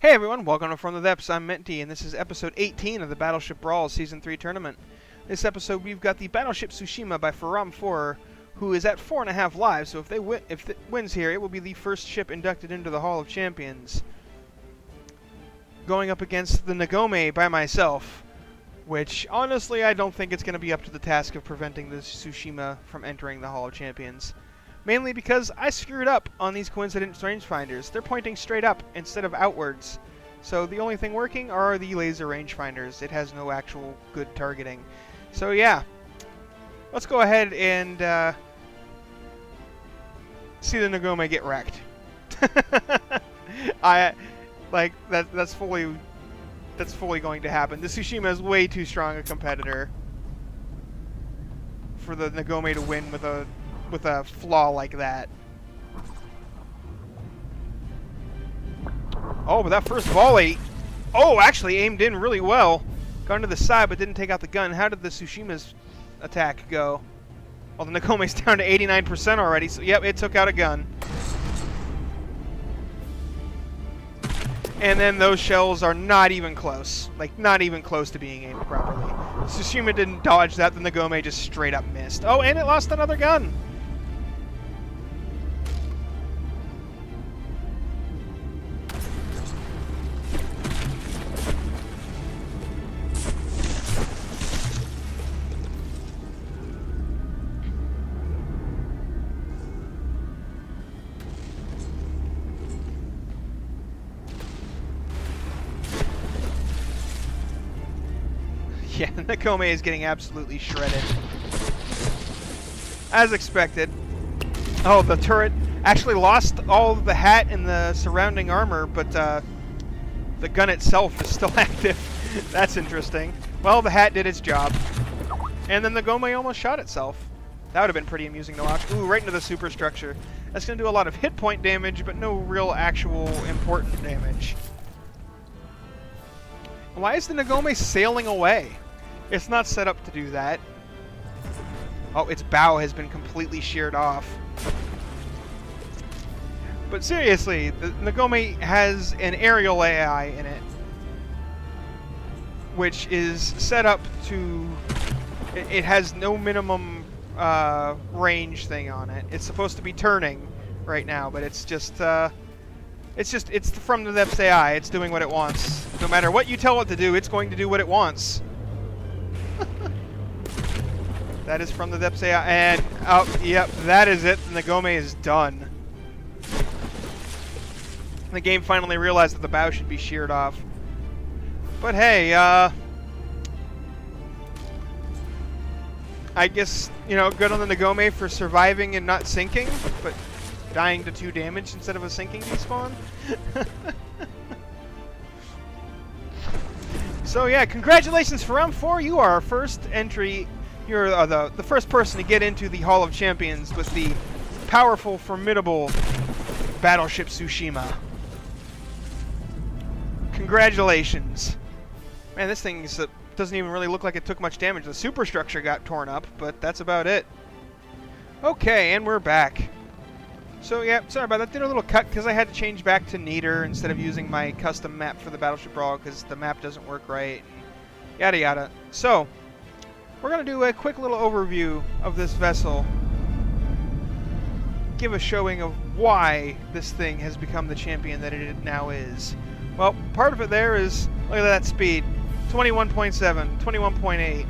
Hey everyone, welcome to From the Depths. I'm Menti, and this is episode 18 of the Battleship Brawl Season 3 tournament. This episode, we've got the Battleship Tsushima by Faram4, who is at 4.5 lives, so if it wins here, it will be the first ship inducted into the Hall of Champions. Going up against the Ngome by myself, which, honestly, I don't think it's going to be up to the task of preventing the Tsushima from entering the Hall of Champions. Mainly because I screwed up on these coincidence rangefinders. They're pointing straight up instead of outwards. So the only thing working are the laser rangefinders. It has no actual good targeting. So yeah, let's go ahead and see the Ngome get wrecked. That's fully going to happen. The Tsushima is way too strong a competitor for the Ngome to win with a flaw like that. Oh, but that first volley, actually aimed in really well. Gone to the side, but didn't take out the gun. How did the Tsushima's attack go? Well, the Ngome's down to 89% already, so yep, it took out a gun. And then those shells are not even close. Like, not even close to being aimed properly. Tsushima didn't dodge that, then the Ngome just straight up missed. Oh, and it lost another gun! Yeah, the Ngome is getting absolutely shredded. As expected. Oh, the turret actually lost all of the hat and the surrounding armor, but the gun itself is still active. That's interesting. Well, the hat did its job. And then the Ngome almost shot itself. That would have been pretty amusing to watch. Ooh, right into the superstructure. That's going to do a lot of hit point damage, but no real actual important damage. Why is the Ngome sailing away? It's not set up to do that. Oh, its bow has been completely sheared off. But seriously, the Ngome has an aerial AI in it, which is set up to... It has no minimum range thing on it. It's supposed to be turning right now, but it's just from the depths AI. It's doing what it wants. No matter what you tell it to do, it's going to do what it wants. That is from the depths AI, and oh, yep, that is it. And the Ngome is done. The game finally realized that the bow should be sheared off. But hey, I guess, you know, good on the Ngome for surviving and not sinking, but dying to 2 damage instead of a sinking despawn. So yeah, congratulations Faram4, you are our first entry. You're the first person to get into the Hall of Champions with the powerful, formidable Battleship Tsushima. Congratulations. Man, this thing doesn't even really look like it took much damage. The superstructure got torn up, but that's about it. Okay, and we're back. So yeah, sorry about that. Did a little cut because I had to change back to Neater instead of using my custom map for the Battleship Brawl because the map doesn't work right. Yada yada. So, we're going to do a quick little overview of this vessel. Give a showing of why this thing has become the champion that it now is. Well, part of it there is, look at that speed. 21.7, 21.8.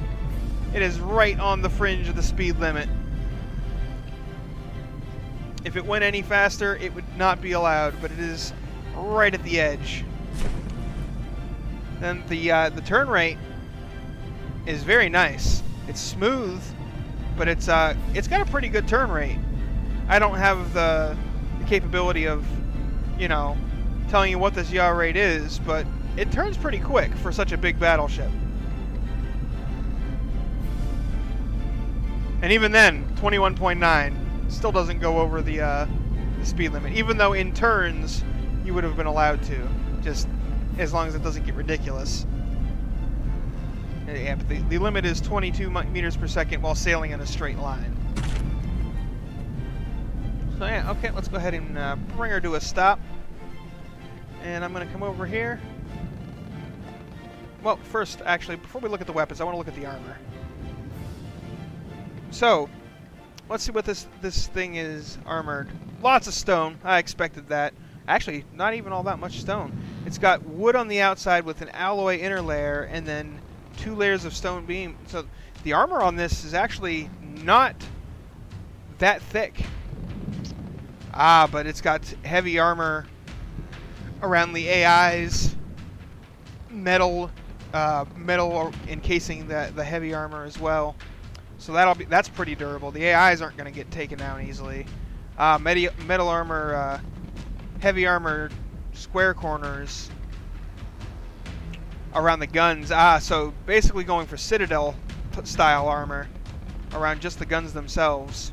It is right on the fringe of the speed limit. If it went any faster, it would not be allowed, but it is right at the edge. Then the turn rate is very nice. It's smooth, but it's got a pretty good turn rate. I don't have the capability of, you know, telling you what this yaw rate is, but it turns pretty quick for such a big battleship. And even then, 21.9 still doesn't go over the speed limit, even though in turns you would have been allowed to, just as long as it doesn't get ridiculous. Yeah, but the limit is 22 meters per second while sailing in a straight line. So yeah, okay, let's go ahead and bring her to a stop. And I'm going to come over here. Well, first, actually, before we look at the weapons, I want to look at the armor. So, let's see what this thing is armored. Lots of stone. I expected that. Actually, not even all that much stone. It's got wood on the outside with an alloy inner layer, and then 2 layers of stone beam. So the armor on this is actually not that thick. But it's got heavy armor around the AI's metal encasing the heavy armor as well. So that's pretty durable. The AIs aren't going to get taken down easily. Metal armor, heavy armor, square corners around the guns. So basically going for Citadel style armor around just the guns themselves.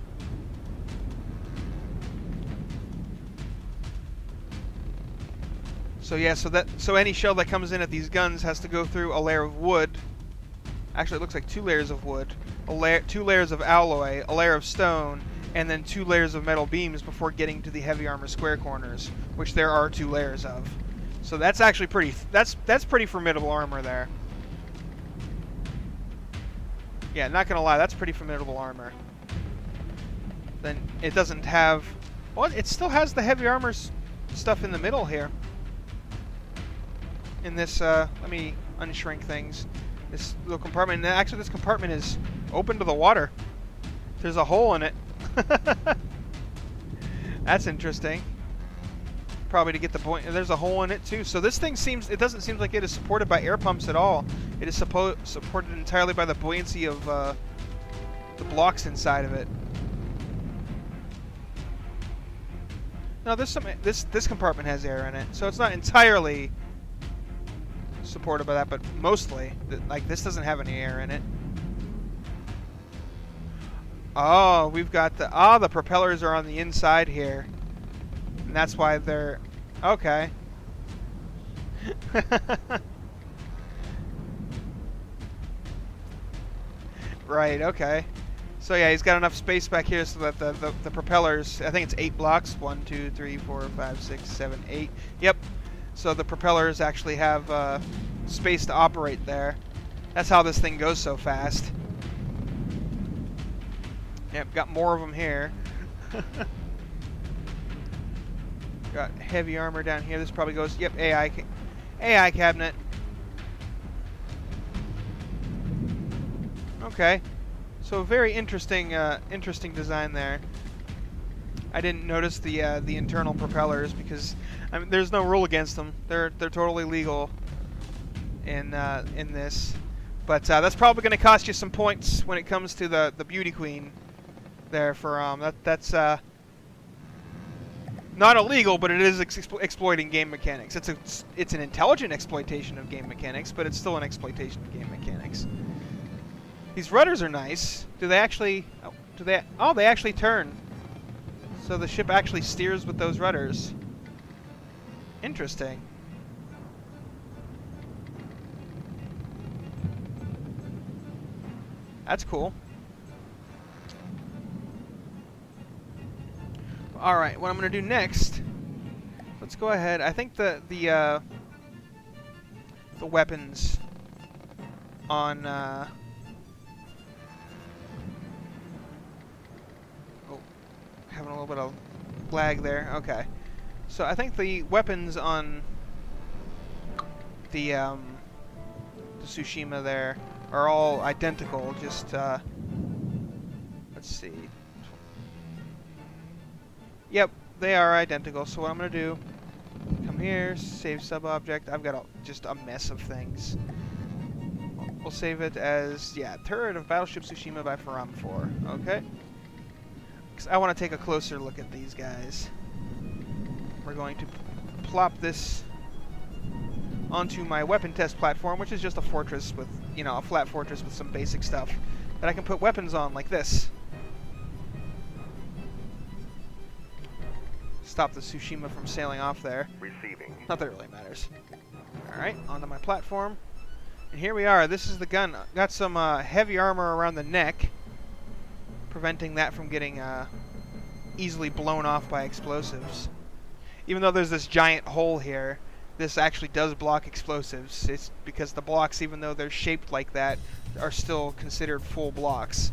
So yeah, so any shell that comes in at these guns has to go through a layer of wood. Actually, it looks like 2 layers of wood, 2 layers of alloy, a layer of stone, and then 2 layers of metal beams before getting to the heavy armor square corners, which there are 2 layers of. So that's actually that's pretty formidable armor there. Yeah, not gonna lie, that's pretty formidable armor. Then it doesn't have, well, it still has the heavy armor stuff in the middle here. In this, let me unshrink things. This little compartment, and actually this compartment is open to the water. There's a hole in it. That's interesting. Probably to get the point. There's a hole in it too. So this thing doesn't seem like it is supported by air pumps at all. It is supported entirely by the buoyancy of the blocks inside of it. No, there's some. This compartment has air in it, so it's not entirely supported by that, but mostly. Like, this doesn't have any air in it. Oh, we've got the propellers are on the inside here. And that's why they're, okay. Right, okay. So yeah, he's got enough space back here so that the propellers, I think it's 8 blocks. 1, 2, 3, 4, 5, 6, 7, 8. Yep. So the propellers actually have space to operate there. That's how this thing goes so fast. Yep, got more of them here. Got heavy armor down here. This probably goes, yep, AI cabinet. Okay. So very interesting interesting design there. I didn't notice the internal propellers because there's no rule against them. They're totally legal in this, but that's probably going to cost you some points when it comes to the beauty queen. There for that's not illegal, but it is exploiting game mechanics. It's an intelligent exploitation of game mechanics, but it's still an exploitation of game mechanics. These rudders are nice. Do they actually? Oh, they actually turn. So the ship actually steers with those rudders. Interesting. That's cool. All right, what I'm going to do next, let's go ahead. I think the weapons on oh, having a little bit of lag there. Okay. So I think the weapons on the Tsushima there are all identical. Just let's see. Yep, they are identical. So what I'm gonna do? Come here, save sub-object. I've got just a mess of things. We'll save it as, yeah, Turret of Battleship Tsushima by Faram 4. Okay. Because I want to take a closer look at these guys. We're going to plop this onto my weapon test platform, which is just a fortress with, you know, a flat fortress with some basic stuff that I can put weapons on, like this. Stop the Tsushima from sailing off there. Receiving. Not that it really matters. Alright, onto my platform. And here we are. This is the gun. Got some heavy armor around the neck, preventing that from getting easily blown off by explosives. Even though there's this giant hole here, this actually does block explosives. It's because the blocks, even though they're shaped like that, are still considered full blocks.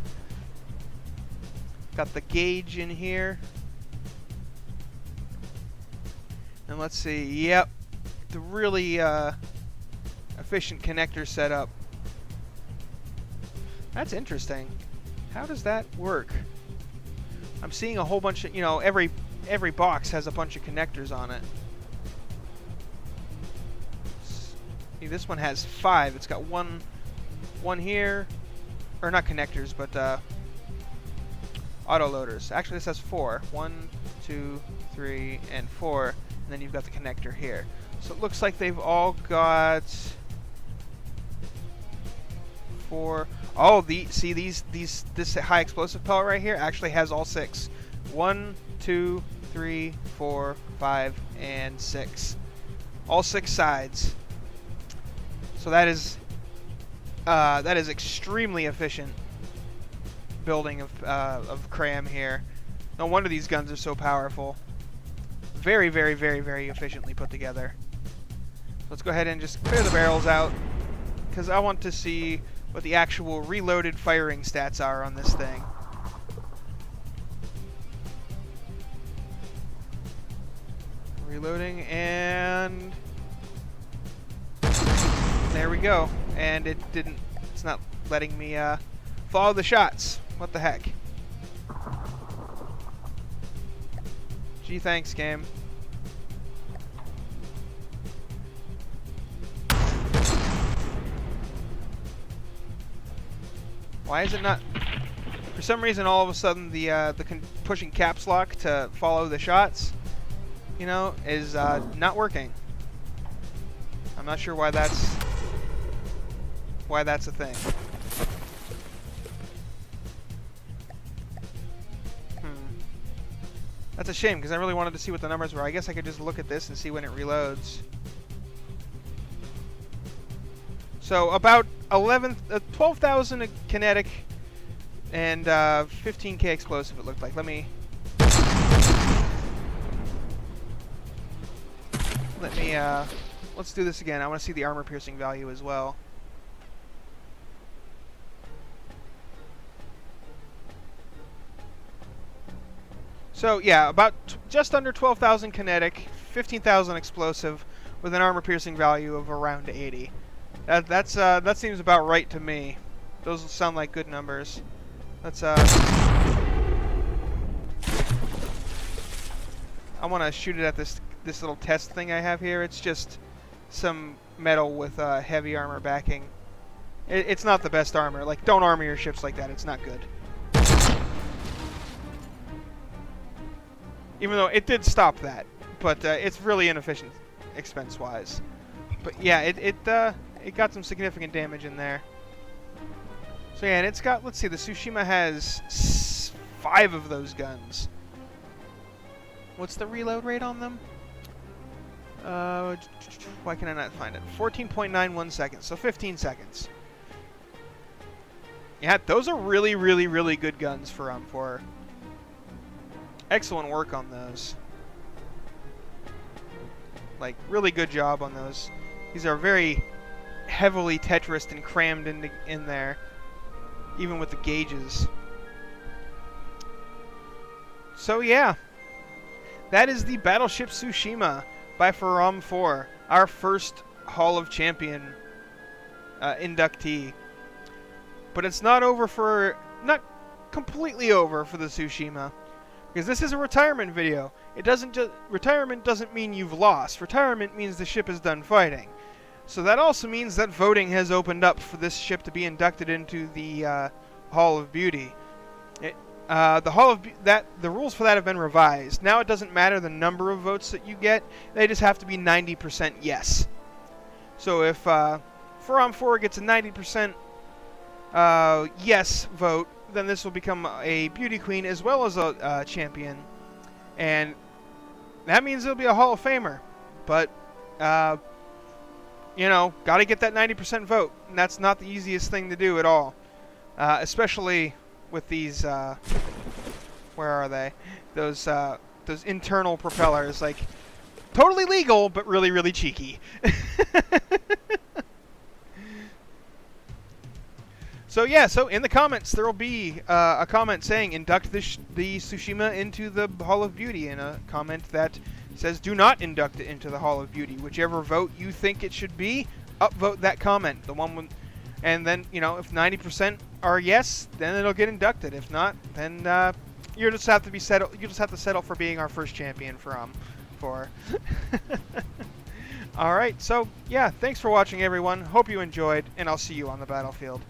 Got the gauge in here. And let's see, yep, the really efficient connector setup. That's interesting. How does that work? I'm seeing a whole bunch of, you know, every box has a bunch of connectors on it. See, this one has 5. It's got one here, or not connectors, but autoloaders. Actually, this has 4. 1, 2, 3, and 4. And then you've got the connector here. So it looks like they've all got 4. Oh, this high explosive pellet right here actually has all 6. 1, 2, 3, 4, 5, and 6. All 6 sides. So that is extremely efficient building of cram here. No wonder these guns are so powerful. Very, very, very, very efficiently put together. Let's go ahead and just clear the barrels out, because I want to see what the actual reloaded firing stats are on this thing. Reloading, and there we go. And it's not letting me follow the shots. What the heck? Gee, thanks, game. Why is it not? For some reason, all of a sudden, the pushing caps lock to follow the shots, you know, is not working. I'm not sure why that's a thing. That's a shame, because I really wanted to see what the numbers were. I guess I could just look at this and see when it reloads. So about 12,000 kinetic and 15k explosive, it looked like. Let's do this again. I want to see the armor piercing value as well. So yeah, about just under 12,000 kinetic, 15,000 explosive, with an armor piercing value of around 80. That seems about right to me. Those sound like good numbers. Let's I want to shoot it at this little test thing I have here. It's just some metal with heavy armor backing. It's not the best armor. Like, don't armor your ships like that. It's not good. Even though it did stop that, but it's really inefficient expense-wise. But yeah, it got some significant damage in there. So yeah, and it's got, let's see, the Tsushima has 5 of those guns. What's the reload rate on them? Why can I not find it? 14.91 seconds, so 15 seconds. Yeah, those are really, really, really good guns for M4. Excellent work on those. Like, really good job on those. These are very heavily Tetrised and crammed in there, even with the gauges. So yeah, that is the Battleship Tsushima by From 4, our first Hall of Champion inductee. But it's not completely over for the Tsushima, because this is a retirement video. Retirement doesn't mean you've lost. Retirement means the ship is done fighting. So that also means that voting has opened up for this ship to be inducted into the Hall of Beauty. The rules for that have been revised. Now it doesn't matter the number of votes that you get; they just have to be 90% yes. So if From 4 gets a 90% yes vote, then this will become a beauty queen as well as a champion, and that means it'll be a Hall of Famer. But you know, got to get that 90% vote, and that's not the easiest thing to do at all, especially with these. Where are they? Those internal propellers. Like, totally legal, but really, really cheeky. So yeah, so in the comments there will be a comment saying induct the Tsushima into the Hall of Beauty, and a comment that says do not induct it into the Hall of Beauty. Whichever vote you think it should be, upvote that comment. The one with, and then if 90% are yes, then it'll get inducted. If not, then you just have to be settled. You just have to settle for being our first champion for. All right, so yeah, thanks for watching, everyone. Hope you enjoyed, and I'll see you on the battlefield.